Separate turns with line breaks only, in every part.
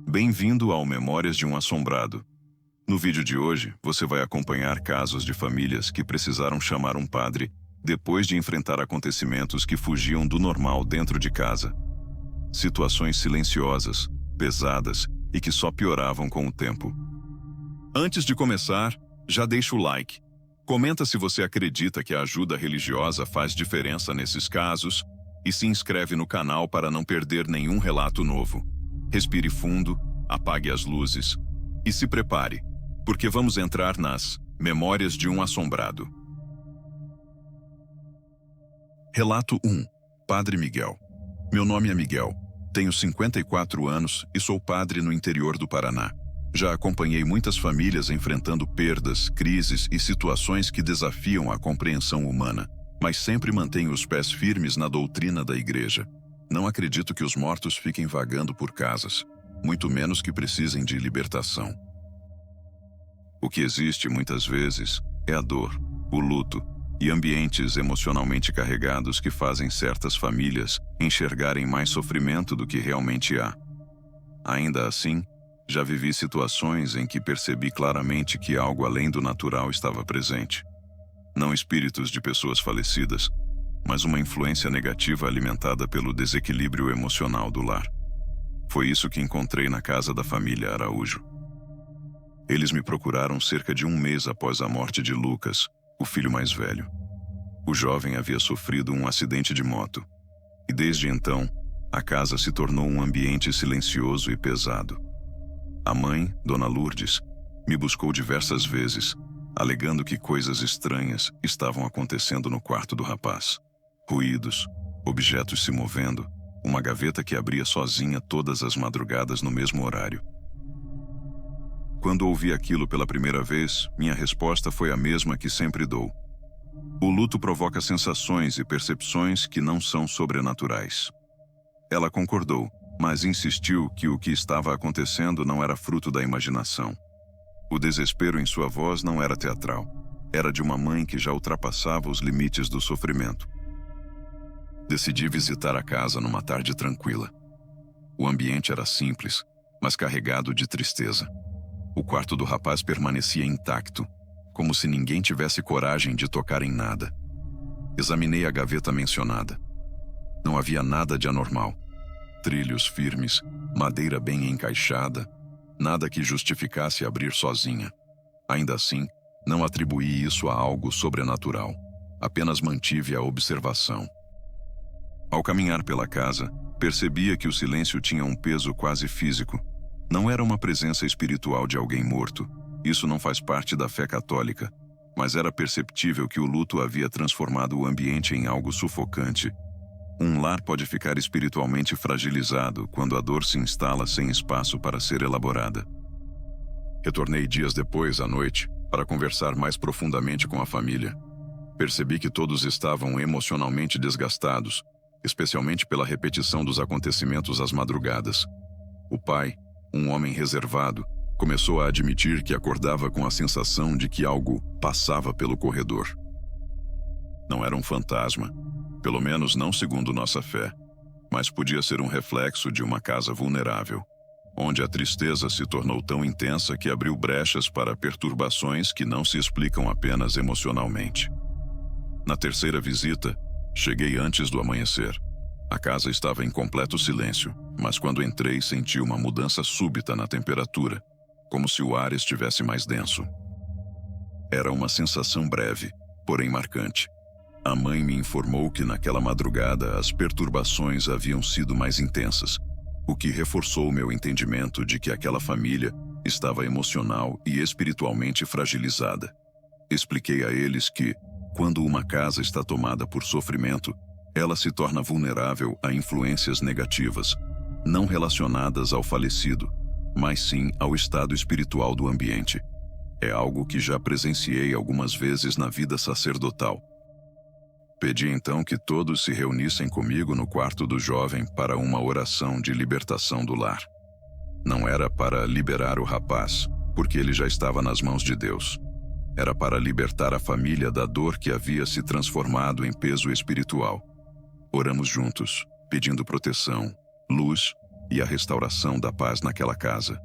Bem-vindo ao Memórias de um Assombrado. No vídeo de hoje, você vai acompanhar casos de famílias que precisaram chamar um padre depois de enfrentar acontecimentos que fugiam do normal dentro de casa. Situações silenciosas, pesadas e que só pioravam com o tempo. Antes de começar, já deixa o like. Comenta se você acredita que a ajuda religiosa faz diferença nesses casos e se inscreve no canal para não perder nenhum relato novo. Respire fundo, apague as luzes e se prepare, porque vamos entrar nas Memórias de um Assombrado. Relato 1. Padre Miguel. Meu nome é Miguel, tenho 54 anos e sou padre no interior do Paraná. Já acompanhei muitas famílias enfrentando perdas, crises e situações que desafiam a compreensão humana, mas sempre mantenho os pés firmes na doutrina da igreja. Não acredito que os mortos fiquem vagando por casas, muito menos que precisem de libertação. O que existe muitas vezes é a dor, o luto e ambientes emocionalmente carregados que fazem certas famílias enxergarem mais sofrimento do que realmente há. Ainda assim, já vivi situações em que percebi claramente que algo além do natural estava presente. Não espíritos de pessoas falecidas, mas uma influência negativa alimentada pelo desequilíbrio emocional do lar. Foi isso que encontrei na casa da família Araújo. Eles me procuraram cerca de um mês após a morte de Lucas, o filho mais velho. O jovem havia sofrido um acidente de moto, e desde então, a casa se tornou um ambiente silencioso e pesado. A mãe, Dona Lourdes, me buscou diversas vezes, alegando que coisas estranhas estavam acontecendo no quarto do rapaz. Ruídos, objetos se movendo, uma gaveta que abria sozinha todas as madrugadas no mesmo horário. Quando ouvi aquilo pela primeira vez, minha resposta foi a mesma que sempre dou. O luto provoca sensações e percepções que não são sobrenaturais. Ela concordou, mas insistiu que o que estava acontecendo não era fruto da imaginação. O desespero em sua voz não era teatral. Era de uma mãe que já ultrapassava os limites do sofrimento. Decidi visitar a casa numa tarde tranquila. O ambiente era simples, mas carregado de tristeza. O quarto do rapaz permanecia intacto, como se ninguém tivesse coragem de tocar em nada. Examinei a gaveta mencionada. Não havia nada de anormal. Trilhos firmes, madeira bem encaixada, nada que justificasse abrir sozinha. Ainda assim, não atribuí isso a algo sobrenatural. Apenas mantive a observação. Ao caminhar pela casa, percebia que o silêncio tinha um peso quase físico. Não era uma presença espiritual de alguém morto. Isso não faz parte da fé católica, mas era perceptível que o luto havia transformado o ambiente em algo sufocante. Um lar pode ficar espiritualmente fragilizado quando a dor se instala sem espaço para ser elaborada. Retornei dias depois, à noite, para conversar mais profundamente com a família. Percebi que todos estavam emocionalmente desgastados, especialmente pela repetição dos acontecimentos às madrugadas. O pai, um homem reservado, começou a admitir que acordava com a sensação de que algo passava pelo corredor. Não era um fantasma, pelo menos não segundo nossa fé, mas podia ser um reflexo de uma casa vulnerável, onde a tristeza se tornou tão intensa que abriu brechas para perturbações que não se explicam apenas emocionalmente. Na terceira visita, cheguei antes do amanhecer. A casa estava em completo silêncio, mas quando entrei senti uma mudança súbita na temperatura, como se o ar estivesse mais denso. Era uma sensação breve, porém marcante. A mãe me informou que naquela madrugada as perturbações haviam sido mais intensas, o que reforçou meu entendimento de que aquela família estava emocional e espiritualmente fragilizada. Expliquei a eles que, quando uma casa está tomada por sofrimento, ela se torna vulnerável a influências negativas, não relacionadas ao falecido, mas sim ao estado espiritual do ambiente. É algo que já presenciei algumas vezes na vida sacerdotal. Pedi então que todos se reunissem comigo no quarto do jovem para uma oração de libertação do lar. Não era para liberar o rapaz, porque ele já estava nas mãos de Deus. Era para libertar a família da dor que havia se transformado em peso espiritual. Oramos juntos, pedindo proteção, luz e a restauração da paz naquela casa.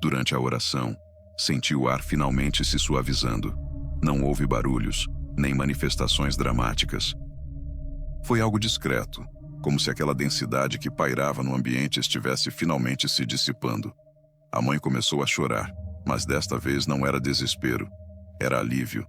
Durante a oração, senti o ar finalmente se suavizando. Não houve barulhos, nem manifestações dramáticas. Foi algo discreto, como se aquela densidade que pairava no ambiente estivesse finalmente se dissipando. A mãe começou a chorar, mas desta vez não era desespero, era alívio.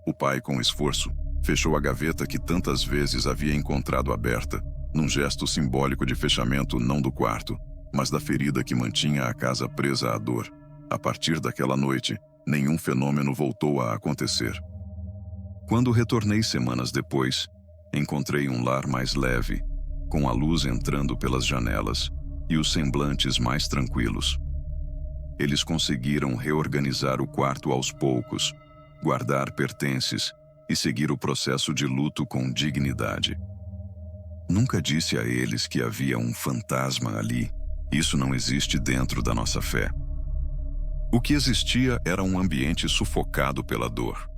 O pai, com esforço, fechou a gaveta que tantas vezes havia encontrado aberta, num gesto simbólico de fechamento não do quarto, mas da ferida que mantinha a casa presa à dor. A partir daquela noite, nenhum fenômeno voltou a acontecer. Quando retornei semanas depois, encontrei um lar mais leve, com a luz entrando pelas janelas e os semblantes mais tranquilos. Eles conseguiram reorganizar o quarto aos poucos, guardar pertences e seguir o processo de luto com dignidade. Nunca disse a eles que havia um fantasma ali. Isso não existe dentro da nossa fé. O que existia era um ambiente sufocado pela dor,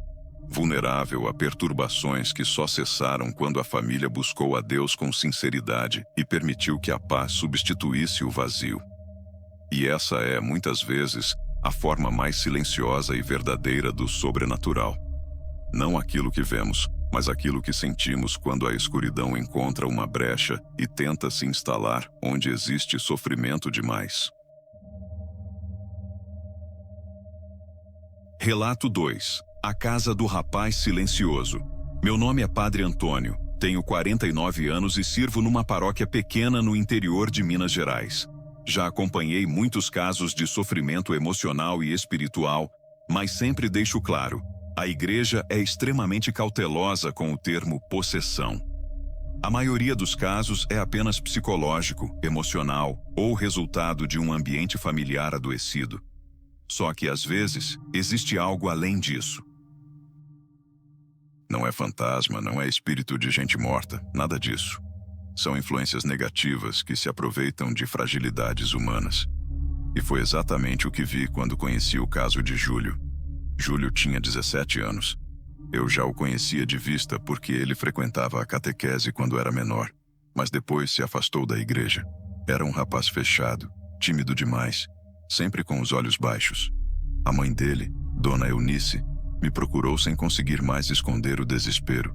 vulnerável a perturbações que só cessaram quando a família buscou a Deus com sinceridade e permitiu que a paz substituísse o vazio. E essa é, muitas vezes, a forma mais silenciosa e verdadeira do sobrenatural. Não aquilo que vemos, mas aquilo que sentimos quando a escuridão encontra uma brecha e tenta se instalar onde existe sofrimento demais. Relato 2. A casa do rapaz silencioso. Meu nome é Padre Antônio, tenho 49 anos e sirvo numa paróquia pequena no interior de Minas Gerais. Já acompanhei muitos casos de sofrimento emocional e espiritual, mas sempre deixo claro, a igreja é extremamente cautelosa com o termo possessão. A maioria dos casos é apenas psicológico, emocional ou resultado de um ambiente familiar adoecido. Só que, às vezes, existe algo além disso. Não é fantasma, não é espírito de gente morta, nada disso. São influências negativas que se aproveitam de fragilidades humanas. E foi exatamente o que vi quando conheci o caso de Júlio. Júlio tinha 17 anos. Eu já o conhecia de vista porque ele frequentava a catequese quando era menor, mas depois se afastou da igreja. Era um rapaz fechado, tímido demais, sempre com os olhos baixos. A mãe dele, Dona Eunice, me procurou sem conseguir mais esconder o desespero.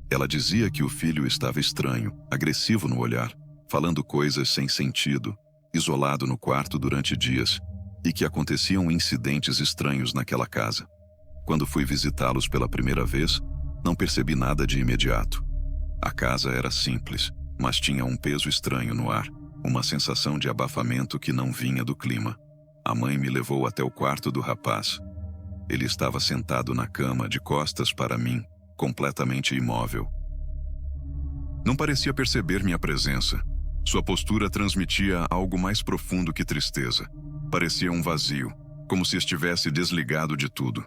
Ela dizia que o filho estava estranho, agressivo no olhar, falando coisas sem sentido, isolado no quarto durante dias, e que aconteciam incidentes estranhos naquela casa. Quando fui visitá-los pela primeira vez, não percebi nada de imediato. A casa era simples, mas tinha um peso estranho no ar, uma sensação de abafamento que não vinha do clima. A mãe me levou até o quarto do rapaz. Ele estava sentado na cama, de costas para mim, completamente imóvel. Não parecia perceber minha presença. Sua postura transmitia algo mais profundo que tristeza. Parecia um vazio, como se estivesse desligado de tudo.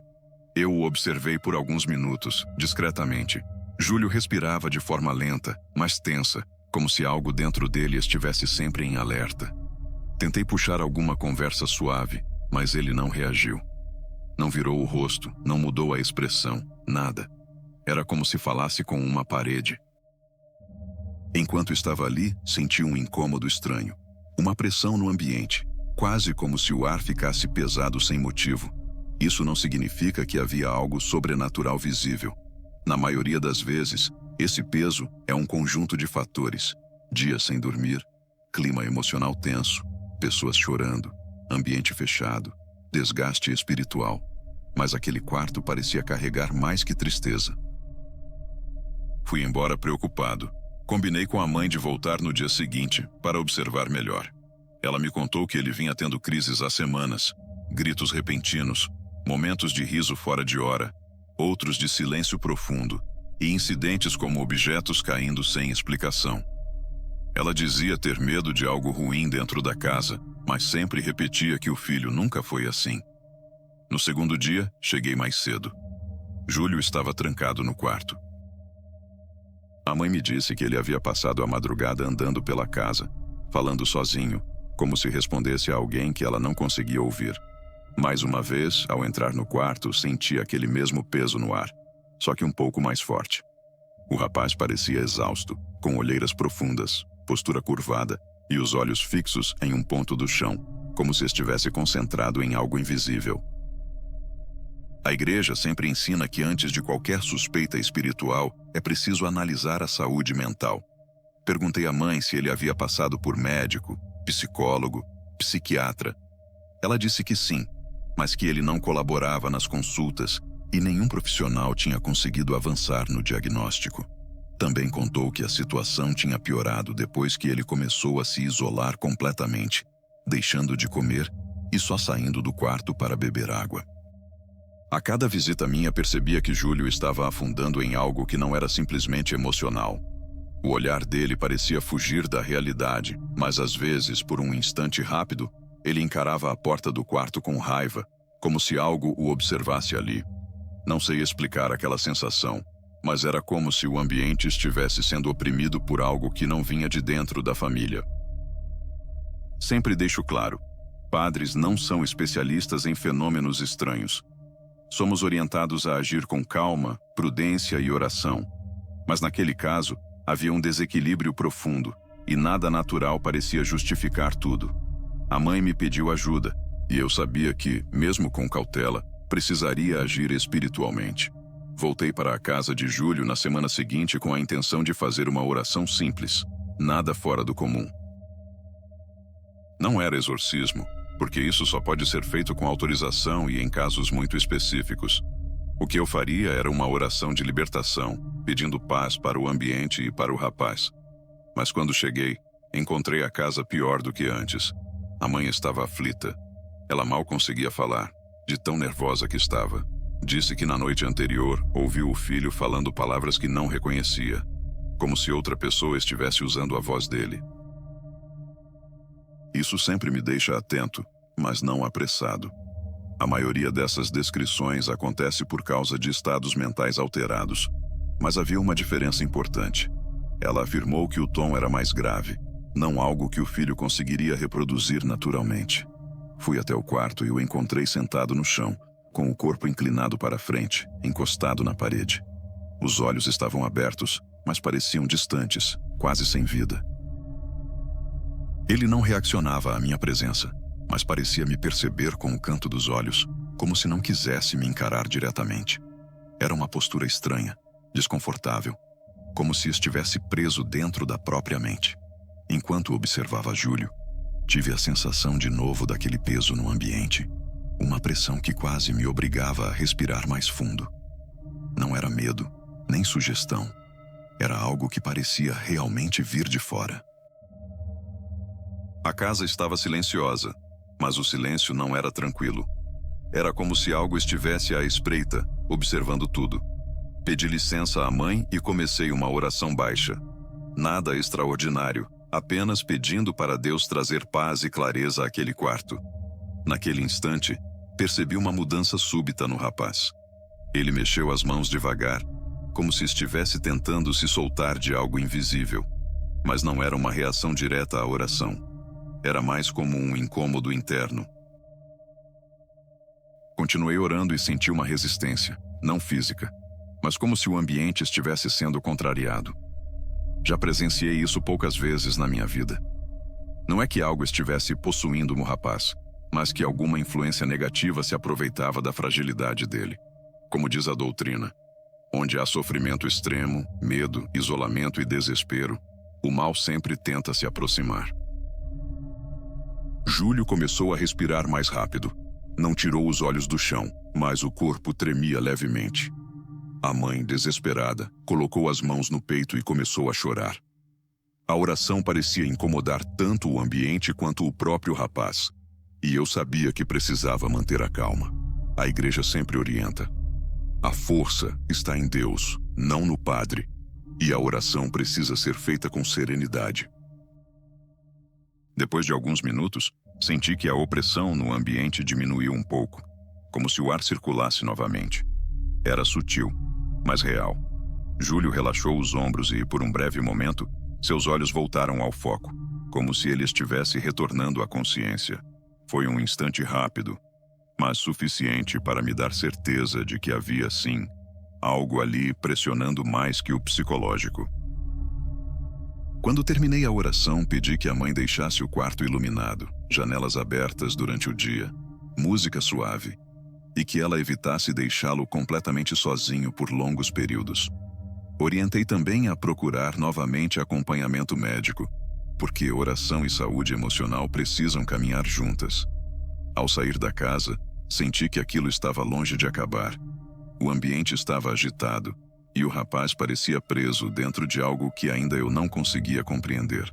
Eu o observei por alguns minutos, discretamente. Júlio respirava de forma lenta, mas tensa, como se algo dentro dele estivesse sempre em alerta. Tentei puxar alguma conversa suave, mas ele não reagiu. Não virou o rosto, não mudou a expressão, nada. Era como se falasse com uma parede. Enquanto estava ali, senti um incômodo estranho. Uma pressão no ambiente, quase como se o ar ficasse pesado sem motivo. Isso não significa que havia algo sobrenatural visível. Na maioria das vezes, esse peso é um conjunto de fatores. Dias sem dormir, clima emocional tenso, pessoas chorando, ambiente fechado, desgaste espiritual. Mas aquele quarto parecia carregar mais que tristeza. Fui embora preocupado. Combinei com a mãe de voltar no dia seguinte para observar melhor. Ela me contou que ele vinha tendo crises há semanas, gritos repentinos, momentos de riso fora de hora, outros de silêncio profundo e incidentes como objetos caindo sem explicação. Ela dizia ter medo de algo ruim dentro da casa, mas sempre repetia que o filho nunca foi assim. No segundo dia, cheguei mais cedo. Júlio estava trancado no quarto. A mãe me disse que ele havia passado a madrugada andando pela casa, falando sozinho, como se respondesse a alguém que ela não conseguia ouvir. Mais uma vez, ao entrar no quarto, senti aquele mesmo peso no ar, só que um pouco mais forte. O rapaz parecia exausto, com olheiras profundas, postura curvada e os olhos fixos em um ponto do chão, como se estivesse concentrado em algo invisível. A igreja sempre ensina que antes de qualquer suspeita espiritual, é preciso analisar a saúde mental. Perguntei à mãe se ele havia passado por médico, psicólogo, psiquiatra. Ela disse que sim, mas que ele não colaborava nas consultas e nenhum profissional tinha conseguido avançar no diagnóstico. Também contou que a situação tinha piorado depois que ele começou a se isolar completamente, deixando de comer e só saindo do quarto para beber água. A cada visita minha percebia que Júlio estava afundando em algo que não era simplesmente emocional. O olhar dele parecia fugir da realidade, mas às vezes, por um instante rápido, ele encarava a porta do quarto com raiva, como se algo o observasse ali. Não sei explicar aquela sensação, mas era como se o ambiente estivesse sendo oprimido por algo que não vinha de dentro da família. Sempre deixo claro, padres não são especialistas em fenômenos estranhos. Somos orientados a agir com calma, prudência e oração. Mas naquele caso, havia um desequilíbrio profundo, e nada natural parecia justificar tudo. A mãe me pediu ajuda, e eu sabia que, mesmo com cautela, precisaria agir espiritualmente. Voltei para a casa de Júlio na semana seguinte com a intenção de fazer uma oração simples, nada fora do comum. Não era exorcismo, porque isso só pode ser feito com autorização e em casos muito específicos. O que eu faria era uma oração de libertação, pedindo paz para o ambiente e para o rapaz. Mas quando cheguei, encontrei a casa pior do que antes. A mãe estava aflita. Ela mal conseguia falar, de tão nervosa que estava. Disse que na noite anterior ouviu o filho falando palavras que não reconhecia, como se outra pessoa estivesse usando a voz dele. Isso sempre me deixa atento, mas não apressado. A maioria dessas descrições acontece por causa de estados mentais alterados, mas havia uma diferença importante. Ela afirmou que o tom era mais grave, não algo que o filho conseguiria reproduzir naturalmente. Fui até o quarto e o encontrei sentado no chão, com o corpo inclinado para frente, encostado na parede. Os olhos estavam abertos, mas pareciam distantes, quase sem vida. Ele não reaccionava à minha presença, mas parecia me perceber com o canto dos olhos, como se não quisesse me encarar diretamente. Era uma postura estranha, desconfortável, como se estivesse preso dentro da própria mente. Enquanto observava Júlio, tive a sensação de novo daquele peso no ambiente, uma pressão que quase me obrigava a respirar mais fundo. Não era medo, nem sugestão. Era algo que parecia realmente vir de fora. A casa estava silenciosa, mas o silêncio não era tranquilo. Era como se algo estivesse à espreita, observando tudo. Pedi licença à mãe e comecei uma oração baixa. Nada extraordinário, apenas pedindo para Deus trazer paz e clareza àquele quarto. Naquele instante, percebi uma mudança súbita no rapaz. Ele mexeu as mãos devagar, como se estivesse tentando se soltar de algo invisível. Mas não era uma reação direta à oração. Era mais como um incômodo interno. Continuei orando e senti uma resistência, não física, mas como se o ambiente estivesse sendo contrariado. Já presenciei isso poucas vezes na minha vida. Não é que algo estivesse possuindo o rapaz, mas que alguma influência negativa se aproveitava da fragilidade dele. Como diz a doutrina, onde há sofrimento extremo, medo, isolamento e desespero, o mal sempre tenta se aproximar. Júlio começou a respirar mais rápido. Não tirou os olhos do chão, mas o corpo tremia levemente. A mãe, desesperada, colocou as mãos no peito e começou a chorar. A oração parecia incomodar tanto o ambiente quanto o próprio rapaz. E eu sabia que precisava manter a calma. A igreja sempre orienta. A força está em Deus, não no padre. E a oração precisa ser feita com serenidade. Depois de alguns minutos, senti que a opressão no ambiente diminuiu um pouco, como se o ar circulasse novamente. Era sutil, mas real. Júlio relaxou os ombros e, por um breve momento, seus olhos voltaram ao foco, como se ele estivesse retornando à consciência. Foi um instante rápido, mas suficiente para me dar certeza de que havia, sim, algo ali pressionando mais que o psicológico. Quando terminei a oração, pedi que a mãe deixasse o quarto iluminado, janelas abertas durante o dia, música suave, e que ela evitasse deixá-lo completamente sozinho por longos períodos. Orientei também a procurar novamente acompanhamento médico, porque oração e saúde emocional precisam caminhar juntas. Ao sair da casa, senti que aquilo estava longe de acabar. O ambiente estava agitado, e o rapaz parecia preso dentro de algo que ainda eu não conseguia compreender.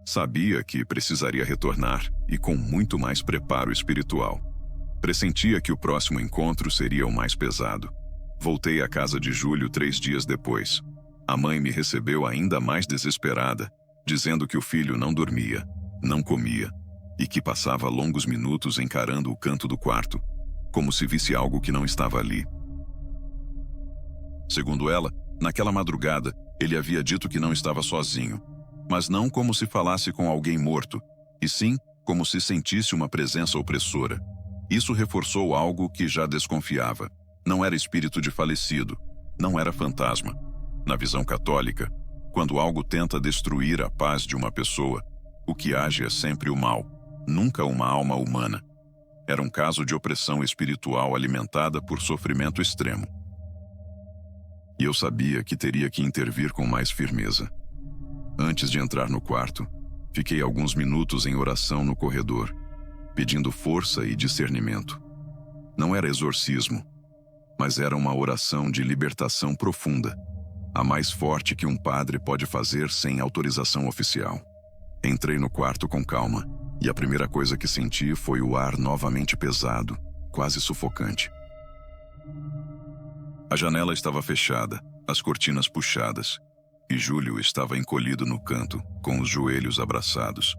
Sabia que precisaria retornar, e com muito mais preparo espiritual. Pressentia que o próximo encontro seria o mais pesado. Voltei à casa de Júlio 3 dias depois. A mãe me recebeu ainda mais desesperada, dizendo que o filho não dormia, não comia, e que passava longos minutos encarando o canto do quarto, como se visse algo que não estava ali. Segundo ela, naquela madrugada, ele havia dito que não estava sozinho, mas não como se falasse com alguém morto, e sim como se sentisse uma presença opressora. Isso reforçou algo que já desconfiava. Não era espírito de falecido, não era fantasma. Na visão católica, quando algo tenta destruir a paz de uma pessoa, o que age é sempre o mal, nunca uma alma humana. Era um caso de opressão espiritual alimentada por sofrimento extremo. E eu sabia que teria que intervir com mais firmeza. Antes de entrar no quarto, fiquei alguns minutos em oração no corredor, pedindo força e discernimento. Não era exorcismo, mas era uma oração de libertação profunda, a mais forte que um padre pode fazer sem autorização oficial. Entrei no quarto com calma, e a primeira coisa que senti foi o ar novamente pesado, quase sufocante. A janela estava fechada, as cortinas puxadas, e Júlio estava encolhido no canto, com os joelhos abraçados.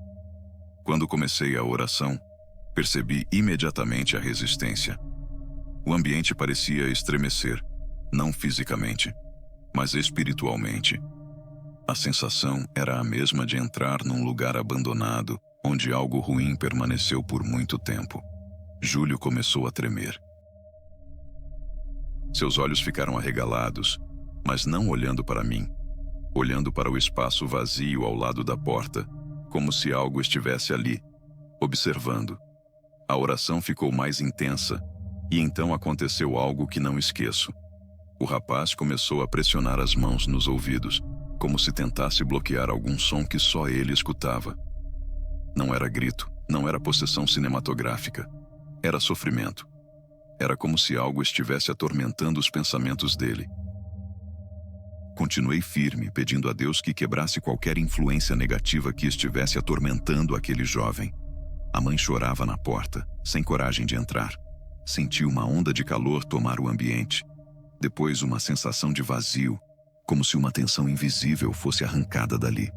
Quando comecei a oração, percebi imediatamente a resistência. O ambiente parecia estremecer, não fisicamente, mas espiritualmente. A sensação era a mesma de entrar num lugar abandonado, onde algo ruim permaneceu por muito tempo. Júlio começou a tremer. Seus olhos ficaram arregalados, mas não olhando para mim, olhando para o espaço vazio ao lado da porta, como se algo estivesse ali, observando. A oração ficou mais intensa, e então aconteceu algo que não esqueço. O rapaz começou a pressionar as mãos nos ouvidos, como se tentasse bloquear algum som que só ele escutava. Não era grito, não era possessão cinematográfica. Era sofrimento. Era como se algo estivesse atormentando os pensamentos dele. Continuei firme, pedindo a Deus que quebrasse qualquer influência negativa que estivesse atormentando aquele jovem. A mãe chorava na porta, sem coragem de entrar. Senti uma onda de calor tomar o ambiente. Depois uma sensação de vazio, como se uma tensão invisível fosse arrancada dali.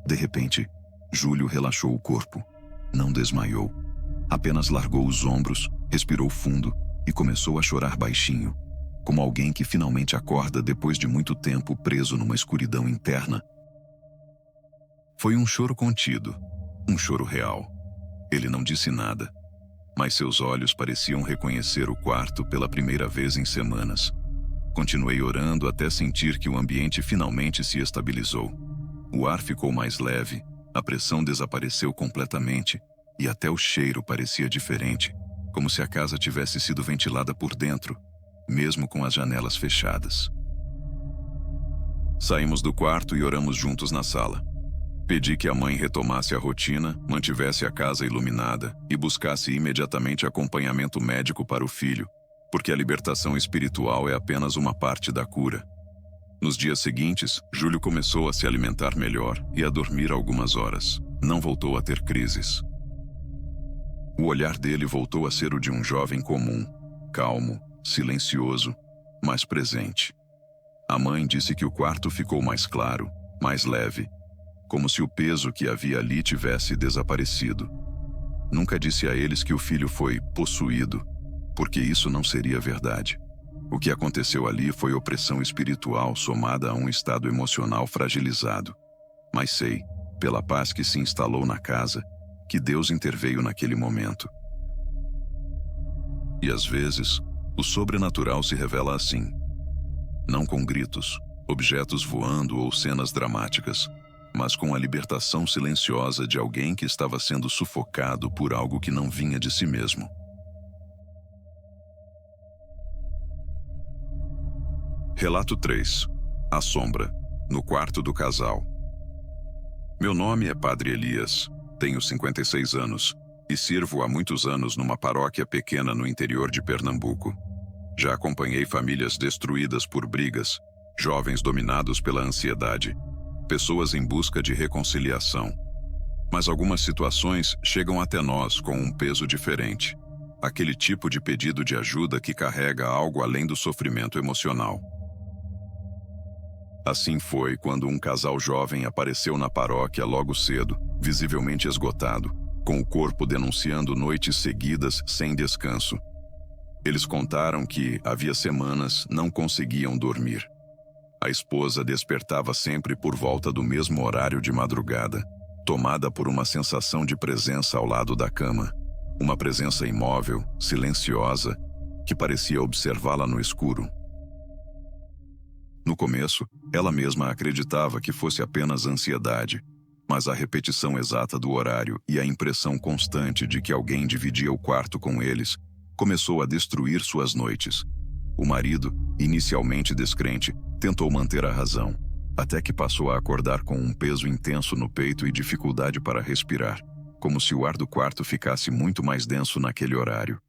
De repente, Júlio relaxou o corpo. Não desmaiou. Apenas largou os ombros, respirou fundo e começou a chorar baixinho, como alguém que finalmente acorda depois de muito tempo preso numa escuridão interna. Foi um choro contido, um choro real. Ele não disse nada, mas seus olhos pareciam reconhecer o quarto pela primeira vez em semanas. Continuei orando até sentir que o ambiente finalmente se estabilizou. O ar ficou mais leve, a pressão desapareceu completamente e até o cheiro parecia diferente, como se a casa tivesse sido ventilada por dentro, mesmo com as janelas fechadas. Saímos do quarto e oramos juntos na sala. Pedi que a mãe retomasse a rotina, mantivesse a casa iluminada e buscasse imediatamente acompanhamento médico para o filho, porque a libertação espiritual é apenas uma parte da cura. Nos dias seguintes, Júlio começou a se alimentar melhor e a dormir algumas horas. Não voltou a ter crises. O olhar dele voltou a ser o de um jovem comum, calmo, silencioso, mas presente. A mãe disse que o quarto ficou mais claro, mais leve, como se o peso que havia ali tivesse desaparecido. Nunca disse a eles que o filho foi possuído, porque isso não seria verdade. O que aconteceu ali foi opressão espiritual somada a um estado emocional fragilizado. Mas sei, pela paz que se instalou na casa, que Deus interveio naquele momento. E às vezes, o sobrenatural se revela assim. Não com gritos, objetos voando ou cenas dramáticas, mas com a libertação silenciosa de alguém que estava sendo sufocado por algo que não vinha de si mesmo. Relato 3. A sombra, no quarto do casal. Meu nome é Padre Elias, tenho 56 anos e sirvo há muitos anos numa paróquia pequena no interior de Pernambuco. Já acompanhei famílias destruídas por brigas, jovens dominados pela ansiedade, pessoas em busca de reconciliação. Mas algumas situações chegam até nós com um peso diferente. Aquele tipo de pedido de ajuda que carrega algo além do sofrimento emocional. Assim foi quando um casal jovem apareceu na paróquia logo cedo, visivelmente esgotado, com o corpo denunciando noites seguidas sem descanso. Eles contaram que, havia semanas, não conseguiam dormir. A esposa despertava sempre por volta do mesmo horário de madrugada, tomada por uma sensação de presença ao lado da cama. Uma presença imóvel, silenciosa, que parecia observá-la no escuro. No começo, ela mesma acreditava que fosse apenas ansiedade, mas a repetição exata do horário e a impressão constante de que alguém dividia o quarto com eles começou a destruir suas noites. O marido, inicialmente descrente, tentou manter a razão, até que passou a acordar com um peso intenso no peito e dificuldade para respirar, como se o ar do quarto ficasse muito mais denso naquele horário.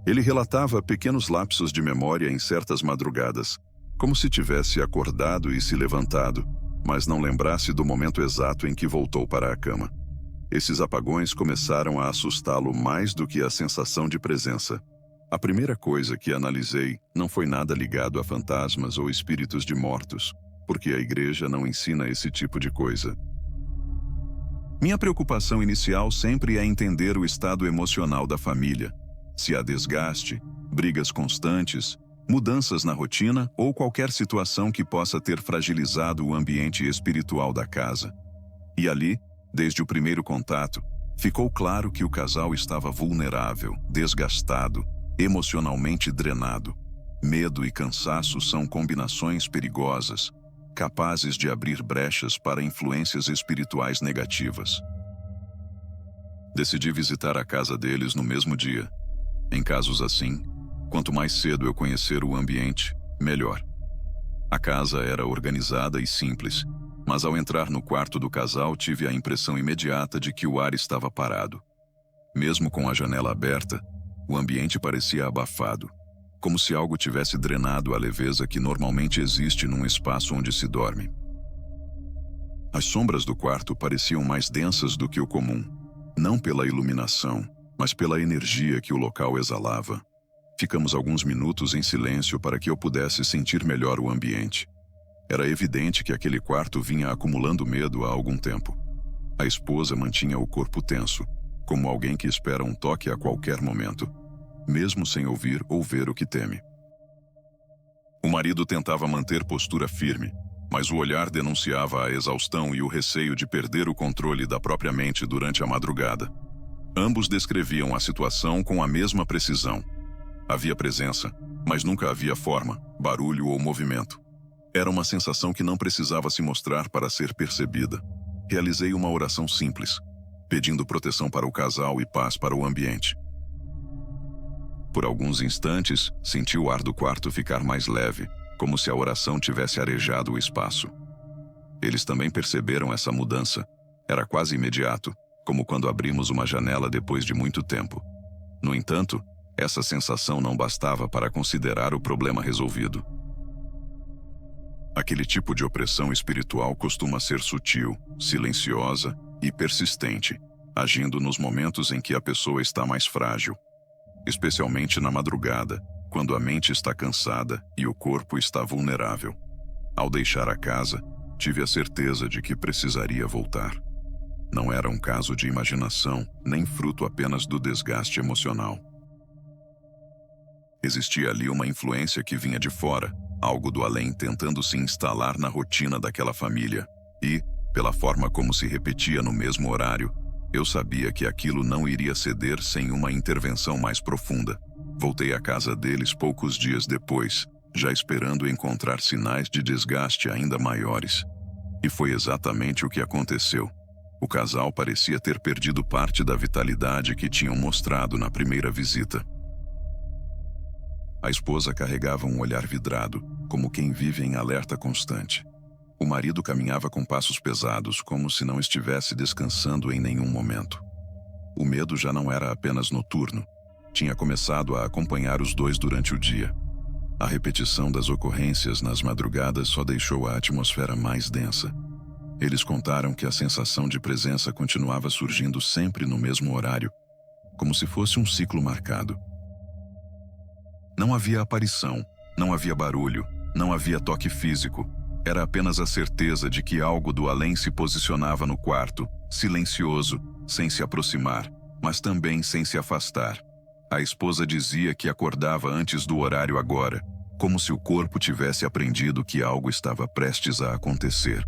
Ele relatava pequenos lapsos de memória em certas madrugadas, como se tivesse acordado e se levantado, mas não lembrasse do momento exato em que voltou para a cama. Esses apagões começaram a assustá-lo mais do que a sensação de presença. A primeira coisa que analisei não foi nada ligado a fantasmas ou espíritos de mortos, porque a igreja não ensina esse tipo de coisa. Minha preocupação inicial sempre é entender o estado emocional da família. Se há desgaste, brigas constantes, mudanças na rotina ou qualquer situação que possa ter fragilizado o ambiente espiritual da casa. E ali, desde o primeiro contato, ficou claro que o casal estava vulnerável, desgastado, emocionalmente drenado. Medo e cansaço são combinações perigosas, capazes de abrir brechas para influências espirituais negativas. Decidi visitar a casa deles no mesmo dia. Em casos assim, quanto mais cedo eu conhecer o ambiente, melhor. A casa era organizada e simples, mas ao entrar no quarto do casal tive a impressão imediata de que o ar estava parado. Mesmo com a janela aberta, o ambiente parecia abafado, como se algo tivesse drenado a leveza que normalmente existe num espaço onde se dorme. As sombras do quarto pareciam mais densas do que o comum, não pela iluminação, mas pela energia que o local exalava. Ficamos alguns minutos em silêncio para que eu pudesse sentir melhor o ambiente. Era evidente que aquele quarto vinha acumulando medo há algum tempo. A esposa mantinha o corpo tenso, como alguém que espera um toque a qualquer momento, mesmo sem ouvir ou ver o que teme. O marido tentava manter postura firme, mas o olhar denunciava a exaustão e o receio de perder o controle da própria mente durante a madrugada. Ambos descreviam a situação com a mesma precisão. Havia presença, mas nunca havia forma, barulho ou movimento. Era uma sensação que não precisava se mostrar para ser percebida. Realizei uma oração simples, pedindo proteção para o casal e paz para o ambiente. Por alguns instantes, senti o ar do quarto ficar mais leve, como se a oração tivesse arejado o espaço. Eles também perceberam essa mudança. Era quase imediato, como quando abrimos uma janela depois de muito tempo. No entanto, essa sensação não bastava para considerar o problema resolvido. Aquele tipo de opressão espiritual costuma ser sutil, silenciosa e persistente, agindo nos momentos em que a pessoa está mais frágil, especialmente na madrugada, quando a mente está cansada e o corpo está vulnerável. Ao deixar a casa, tive a certeza de que precisaria voltar. Não era um caso de imaginação, nem fruto apenas do desgaste emocional. Existia ali uma influência que vinha de fora, algo do além tentando se instalar na rotina daquela família. E, pela forma como se repetia no mesmo horário, eu sabia que aquilo não iria ceder sem uma intervenção mais profunda. Voltei à casa deles poucos dias depois, já esperando encontrar sinais de desgaste ainda maiores. E foi exatamente o que aconteceu. O casal parecia ter perdido parte da vitalidade que tinham mostrado na primeira visita. A esposa carregava um olhar vidrado, como quem vive em alerta constante. O marido caminhava com passos pesados, como se não estivesse descansando em nenhum momento. O medo já não era apenas noturno. Tinha começado a acompanhar os dois durante o dia. A repetição das ocorrências nas madrugadas só deixou a atmosfera mais densa. Eles contaram que a sensação de presença continuava surgindo sempre no mesmo horário, como se fosse um ciclo marcado. Não havia aparição, não havia barulho, não havia toque físico. Era apenas a certeza de que algo do além se posicionava no quarto, silencioso, sem se aproximar, mas também sem se afastar. A esposa dizia que acordava antes do horário agora, como se o corpo tivesse aprendido que algo estava prestes a acontecer.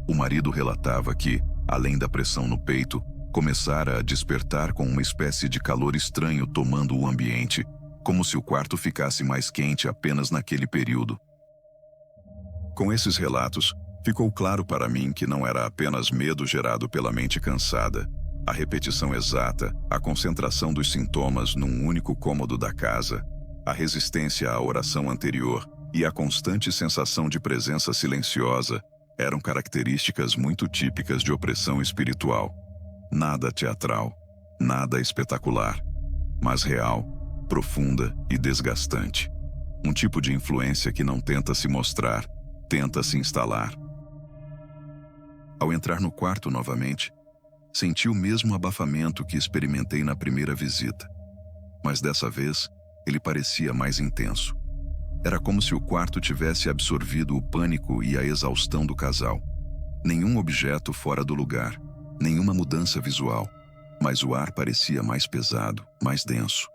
O marido relatava que, além da pressão no peito, começara a despertar com uma espécie de calor estranho tomando o ambiente, como se o quarto ficasse mais quente apenas naquele período. Com esses relatos, ficou claro para mim que não era apenas medo gerado pela mente cansada. A repetição exata, a concentração dos sintomas num único cômodo da casa, a resistência à oração anterior e a constante sensação de presença silenciosa eram características muito típicas de opressão espiritual. Nada teatral, nada espetacular, mas real, profunda e desgastante. Um tipo de influência que não tenta se mostrar, tenta se instalar. Ao entrar no quarto novamente, senti o mesmo abafamento que experimentei na primeira visita. Mas dessa vez, ele parecia mais intenso. Era como se o quarto tivesse absorvido o pânico e a exaustão do casal. Nenhum objeto fora do lugar, nenhuma mudança visual, mas o ar parecia mais pesado, mais denso.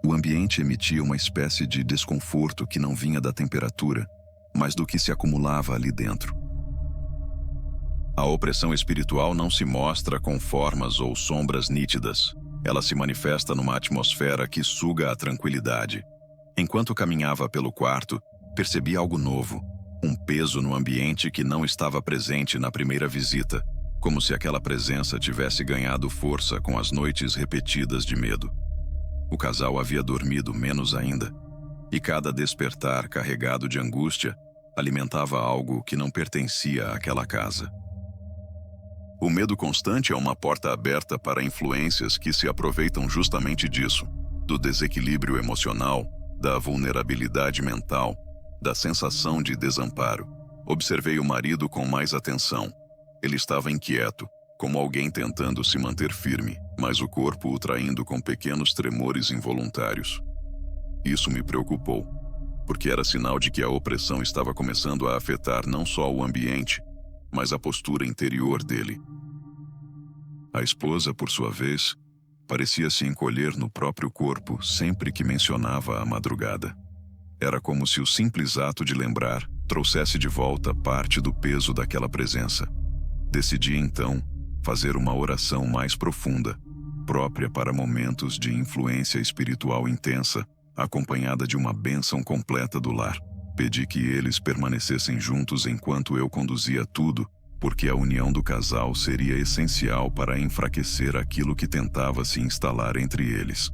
O ambiente emitia uma espécie de desconforto que não vinha da temperatura, mas do que se acumulava ali dentro. A opressão espiritual não se mostra com formas ou sombras nítidas. Ela se manifesta numa atmosfera que suga a tranquilidade. Enquanto caminhava pelo quarto, percebi algo novo, um peso no ambiente que não estava presente na primeira visita, como se aquela presença tivesse ganhado força com as noites repetidas de medo. O casal havia dormido menos ainda, e cada despertar carregado de angústia alimentava algo que não pertencia àquela casa. O medo constante é uma porta aberta para influências que se aproveitam justamente disso, do desequilíbrio emocional, da vulnerabilidade mental, da sensação de desamparo. Observei o marido com mais atenção. Ele estava inquieto, como alguém tentando se manter firme, mas o corpo o traindo com pequenos tremores involuntários. Isso me preocupou, porque era sinal de que a opressão estava começando a afetar não só o ambiente, mas a postura interior dele. A esposa, por sua vez, parecia se encolher no próprio corpo sempre que mencionava a madrugada. Era como se o simples ato de lembrar trouxesse de volta parte do peso daquela presença. Decidi, então, fazer uma oração mais profunda, própria para momentos de influência espiritual intensa, acompanhada de uma bênção completa do lar. Pedi que eles permanecessem juntos enquanto eu conduzia tudo, porque a união do casal seria essencial para enfraquecer aquilo que tentava se instalar entre eles.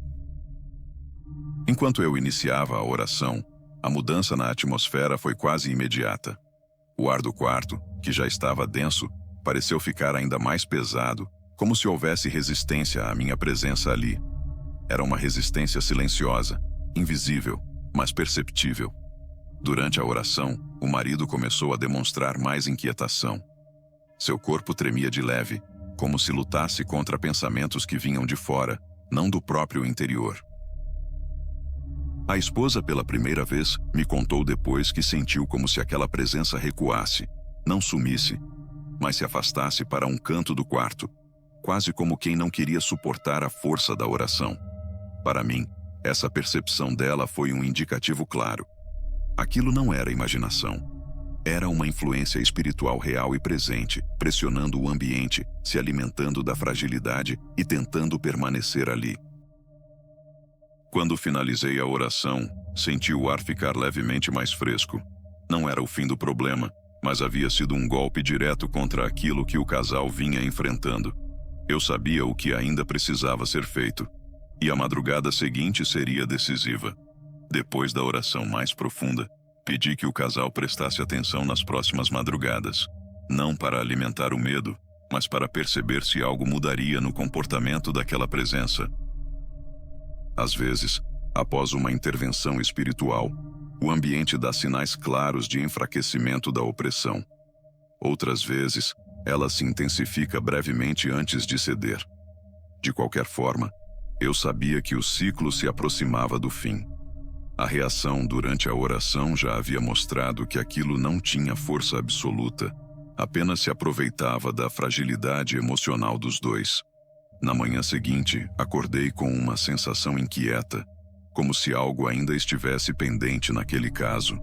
Enquanto eu iniciava a oração, a mudança na atmosfera foi quase imediata. O ar do quarto, que já estava denso, pareceu ficar ainda mais pesado, como se houvesse resistência à minha presença ali. Era uma resistência silenciosa, invisível, mas perceptível. Durante a oração, o marido começou a demonstrar mais inquietação. Seu corpo tremia de leve, como se lutasse contra pensamentos que vinham de fora, não do próprio interior. A esposa, pela primeira vez, me contou depois que sentiu como se aquela presença recuasse, não sumisse, mas se afastasse para um canto do quarto, quase como quem não queria suportar a força da oração. Para mim, essa percepção dela foi um indicativo claro. Aquilo não era imaginação. Era uma influência espiritual real e presente, pressionando o ambiente, se alimentando da fragilidade e tentando permanecer ali. Quando finalizei a oração, Senti o ar ficar levemente mais fresco. Não era o fim do problema, mas havia sido um golpe direto contra aquilo que o casal vinha enfrentando. Eu sabia o que ainda precisava ser feito, e a madrugada seguinte seria decisiva. Depois da oração mais profunda, pedi que o casal prestasse atenção nas próximas madrugadas, não para alimentar o medo, mas para perceber se algo mudaria no comportamento daquela presença. Às vezes, após uma intervenção espiritual, o ambiente dá sinais claros de enfraquecimento da opressão. Outras vezes, ela se intensifica brevemente antes de ceder. De qualquer forma, eu sabia que o ciclo se aproximava do fim. A reação durante a oração já havia mostrado que aquilo não tinha força absoluta, apenas se aproveitava da fragilidade emocional dos dois. Na manhã seguinte, acordei com uma sensação inquieta, como se algo ainda estivesse pendente naquele caso.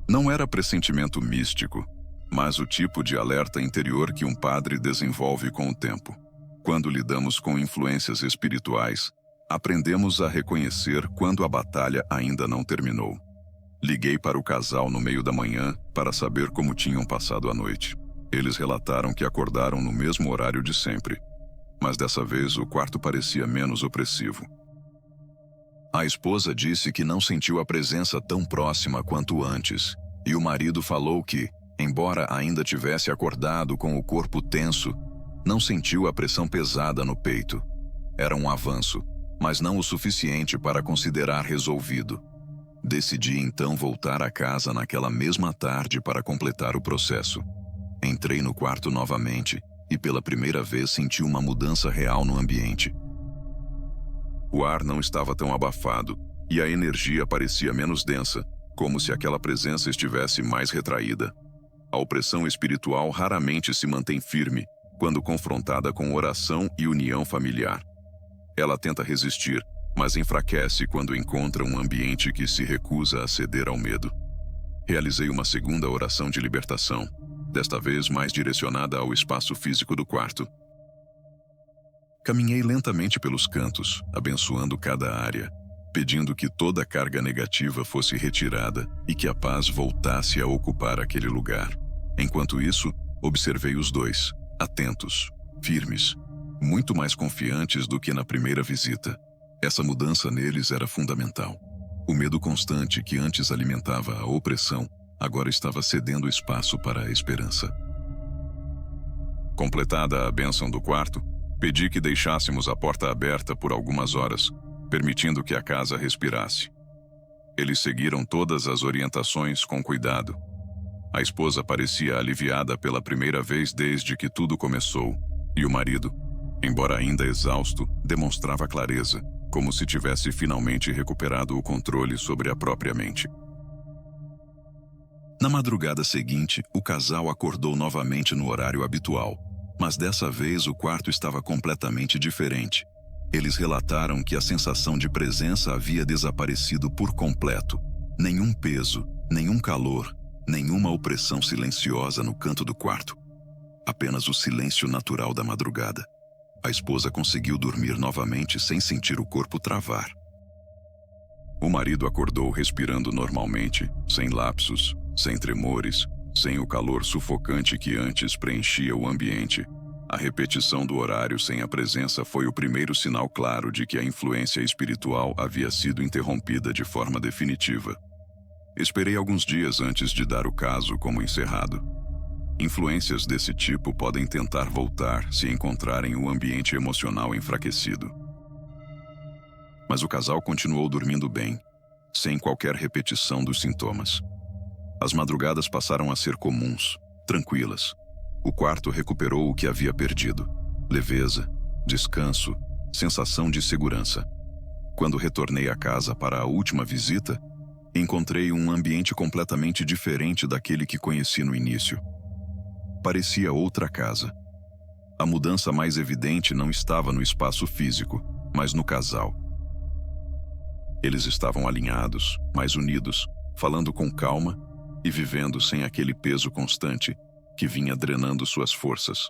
Não era pressentimento místico, mas o tipo de alerta interior que um padre desenvolve com o tempo. Quando lidamos com influências espirituais, aprendemos a reconhecer quando a batalha ainda não terminou. Liguei para o casal no meio da manhã para saber como tinham passado a noite. Eles relataram que acordaram no mesmo horário de sempre, mas dessa vez o quarto parecia menos opressivo. A esposa disse que não sentiu a presença tão próxima quanto antes, e o marido falou que, embora ainda tivesse acordado com o corpo tenso, não sentiu a pressão pesada no peito. Era um avanço, mas não o suficiente para considerar resolvido. Decidi então voltar a casa naquela mesma tarde para completar o processo. Entrei no quarto novamente e pela primeira vez senti uma mudança real no ambiente. O ar não estava tão abafado e a energia parecia menos densa, como se aquela presença estivesse mais retraída. A opressão espiritual raramente se mantém firme quando confrontada com oração e união familiar. Ela tenta resistir, mas enfraquece quando encontra um ambiente que se recusa a ceder ao medo. Realizei uma segunda oração de libertação, desta vez mais direcionada ao espaço físico do quarto. Caminhei lentamente pelos cantos, abençoando cada área, pedindo que toda a carga negativa fosse retirada e que a paz voltasse a ocupar aquele lugar. Enquanto isso, observei os dois, atentos, firmes, muito mais confiantes do que na primeira visita. Essa mudança neles era fundamental. O medo constante que antes alimentava a opressão, agora estava cedendo espaço para a esperança. Completada a bênção do quarto, pedi que deixássemos a porta aberta por algumas horas, permitindo que a casa respirasse. Eles seguiram todas as orientações com cuidado. A esposa parecia aliviada pela primeira vez desde que tudo começou, e o marido, embora ainda exausto, demonstrava clareza, como se tivesse finalmente recuperado o controle sobre a própria mente. Na madrugada seguinte, o casal acordou novamente no horário habitual, mas dessa vez o quarto estava completamente diferente. Eles relataram que a sensação de presença havia desaparecido por completo. Nenhum peso, nenhum calor, nenhuma opressão silenciosa no canto do quarto. Apenas o silêncio natural da madrugada. A esposa conseguiu dormir novamente sem sentir o corpo travar. O marido acordou respirando normalmente, sem lapsos, sem tremores, sem o calor sufocante que antes preenchia o ambiente. A repetição do horário sem a presença foi o primeiro sinal claro de que a influência espiritual havia sido interrompida de forma definitiva. Esperei alguns dias antes de dar o caso como encerrado. Influências desse tipo podem tentar voltar se encontrarem o ambiente emocional enfraquecido. Mas o casal continuou dormindo bem, sem qualquer repetição dos sintomas. As madrugadas passaram a ser comuns, tranquilas. O quarto recuperou o que havia perdido: leveza, descanso, sensação de segurança. Quando retornei à casa para a última visita, encontrei um ambiente completamente diferente daquele que conheci no início. Parecia outra casa. A mudança mais evidente não estava no espaço físico, mas no casal. Eles estavam alinhados, mais unidos, falando com calma e vivendo sem aquele peso constante que vinha drenando suas forças.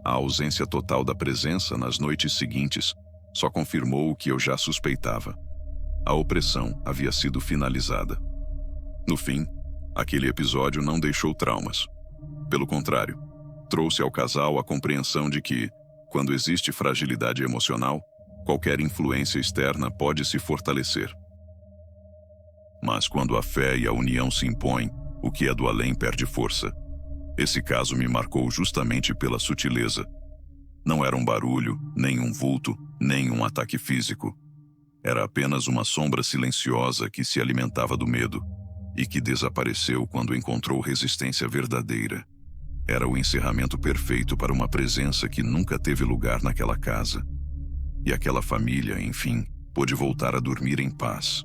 A ausência total da presença nas noites seguintes só confirmou o que eu já suspeitava. A opressão havia sido finalizada. No fim, aquele episódio não deixou traumas. Pelo contrário, trouxe ao casal a compreensão de que, quando existe fragilidade emocional, qualquer influência externa pode se fortalecer. Mas quando a fé e a união se impõem, o que é do além perde força. Esse caso me marcou justamente pela sutileza. Não era um barulho, nem um vulto, nem um ataque físico. Era apenas uma sombra silenciosa que se alimentava do medo e que desapareceu quando encontrou resistência verdadeira. Era o encerramento perfeito para uma presença que nunca teve lugar naquela casa. E aquela família, enfim, pôde voltar a dormir em paz.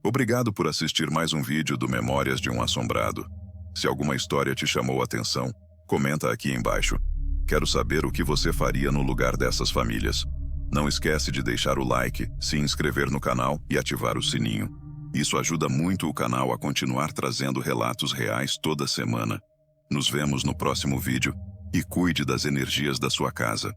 Obrigado por assistir mais um vídeo do Memórias de um Assombrado. Se alguma história te chamou a atenção, comenta aqui embaixo. Quero saber o que você faria no lugar dessas famílias. Não esquece de deixar o like, se inscrever no canal e ativar o sininho. Isso ajuda muito o canal a continuar trazendo relatos reais toda semana. Nos vemos no próximo vídeo e cuide das energias da sua casa.